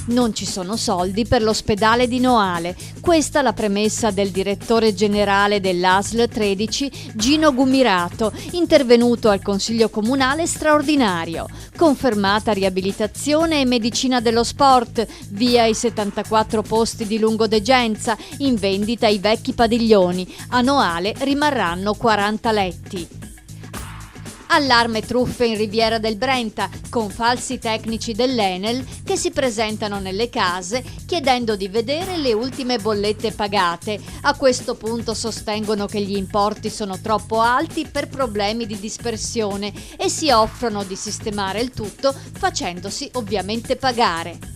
Non ci sono soldi per l'ospedale di Noale. Questa la premessa del direttore generale dell'ASL 13, Gino Gumirato, intervenuto al Consiglio Comunale straordinario. Confermata riabilitazione e medicina dello sport, via i 74 posti di lungodegenza, in vendita i vecchi padiglioni. A Noale rimarranno 40 letti. Allarme truffe in Riviera del Brenta, con falsi tecnici dell'Enel che si presentano nelle case chiedendo di vedere le ultime bollette pagate. A questo punto sostengono che gli importi sono troppo alti per problemi di dispersione e si offrono di sistemare il tutto facendosi ovviamente pagare.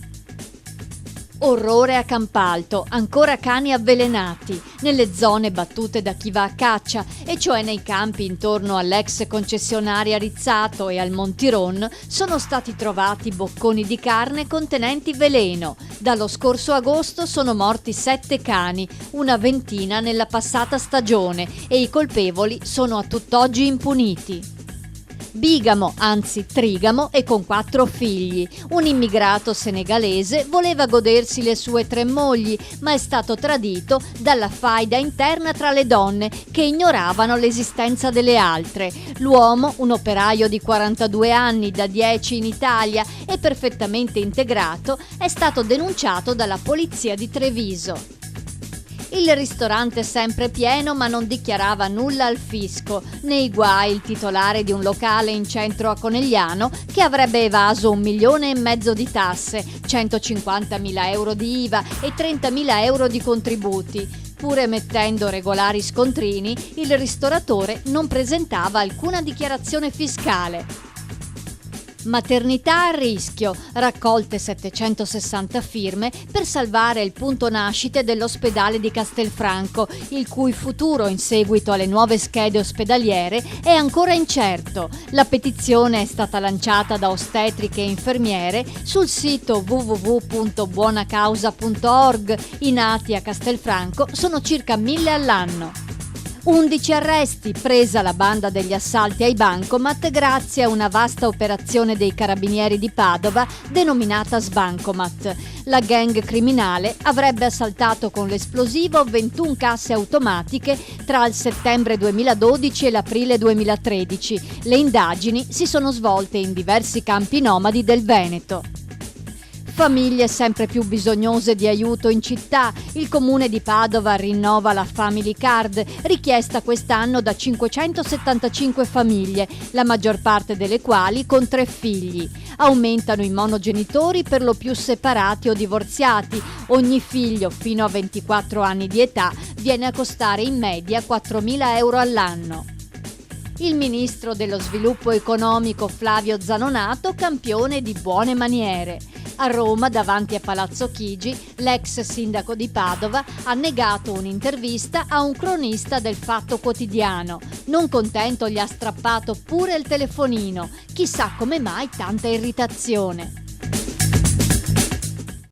Orrore a Campalto, ancora cani avvelenati nelle zone battute da chi va a caccia, e cioè nei campi intorno all'ex concessionaria Rizzato e al Montiron, sono stati trovati bocconi di carne contenenti veleno. Dallo scorso agosto sono morti 7 cani, una ventina nella passata stagione, e i colpevoli sono a tutt'oggi impuniti. Bigamo, anzi trigamo, e con 4 figli. Un immigrato senegalese voleva godersi le sue 3 mogli, ma è stato tradito dalla faida interna tra le donne che ignoravano l'esistenza delle altre. L'uomo, un operaio di 42 anni, da 10 in Italia e perfettamente integrato, è stato denunciato dalla polizia di Treviso. Il ristorante è sempre pieno, ma non dichiarava nulla al fisco. Nei guai il titolare di un locale in centro a Conegliano che avrebbe evaso 1,5 milioni di tasse, 150.000 euro di IVA e 30.000 euro di contributi. Pur emettendo regolari scontrini, il ristoratore non presentava alcuna dichiarazione fiscale. Maternità a rischio, raccolte 760 firme per salvare il punto nascite dell'ospedale di Castelfranco, il cui futuro in seguito alle nuove schede ospedaliere è ancora incerto. La petizione è stata lanciata da ostetriche e infermiere sul sito www.buonacausa.org. I nati a Castelfranco sono circa 1.000 all'anno. 11 arresti, presa la banda degli assalti ai bancomat grazie a una vasta operazione dei carabinieri di Padova denominata Sbancomat. La gang criminale avrebbe assaltato con l'esplosivo 21 casse automatiche tra il settembre 2012 e l'aprile 2013. Le indagini si sono svolte in diversi campi nomadi del Veneto. Famiglie sempre più bisognose di aiuto in città. Il comune di Padova rinnova la Family Card, richiesta quest'anno da 575 famiglie, la maggior parte delle quali con 3 figli. Aumentano i monogenitori, per lo più separati o divorziati. Ogni figlio fino a 24 anni di età viene a costare in media 4.000 euro all'anno. Il ministro dello sviluppo economico Flavio Zanonato, campione di buone maniere. A Roma, davanti a Palazzo Chigi, l'ex sindaco di Padova ha negato un'intervista a un cronista del Fatto Quotidiano. Non contento, gli ha strappato pure il telefonino. Chissà come mai tanta irritazione.